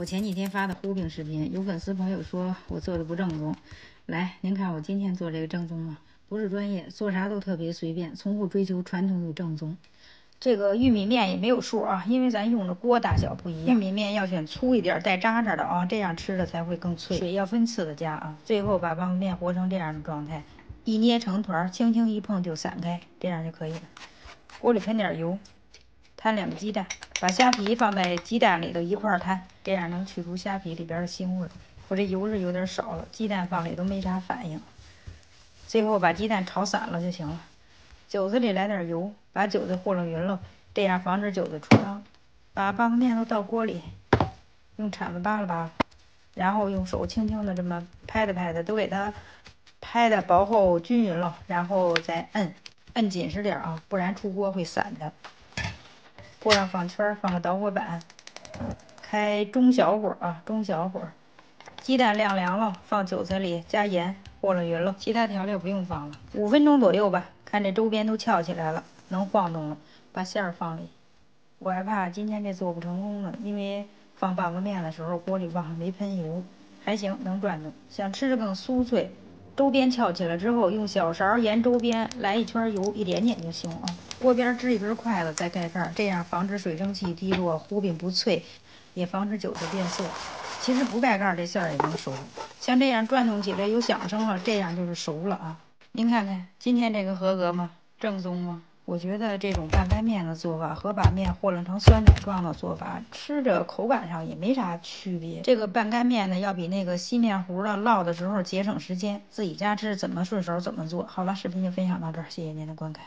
我前几天发的糊饼视频，有粉丝朋友说我做的不正宗。来，您看我今天做这个正宗吗？不是专业，做啥都特别随便，从不追求传统与正宗。这个玉米面也没有数啊，因为咱用的锅大小不一样。玉米面要选粗一点、带渣渣的啊，这样吃的才会更脆。水要分次的加啊。最后把棒子面和成这样的状态，一捏成团，轻轻一碰就散开，这样就可以了。锅里喷点油。摊2个鸡蛋，把虾皮放在鸡蛋里头一块摊，这样能去除虾皮里边的腥味。我这油是有点少了，鸡蛋放里都没啥反应。最后把鸡蛋炒散了就行了。酒子里来点油，把酒子和拢匀了，这样防止酒子出汤。把棒子面都倒锅里，用铲子扒拉扒拉，然后用手轻轻的这么拍打拍打，都给它拍的薄厚均匀了，然后再摁紧实点啊，不然出锅会散的。锅上放圈，放个导火板，开中小火啊，中小火。鸡蛋晾凉了，放韭菜里，加盐，和了匀了，其他调料不用放了。5分钟左右吧，看这周边都翘起来了，能晃动了，把馅儿放里。我还怕今天这做不成功呢，因为放棒子面的时候锅里忘了没喷油，还行，能转动。想吃着更酥脆，周边翘起来之后，用小勺沿周边来一圈油，一点点就行啊。锅边支一根筷子，再盖盖，这样防止水蒸气滴落，糊饼不脆，也防止韭菜变色。其实不盖盖这馅儿也能熟，像这样转动起来有响声了，这样就是熟了啊。您看看今天这个合格吗？正宗吗？我觉得这种半干面的做法和把面和弄成酸奶状的做法，吃着口感上也没啥区别。这个半干面呢，要比那个稀面糊的烙的时候节省时间，自己家吃怎么顺手怎么做。好了，视频就分享到这儿，谢谢您的观看。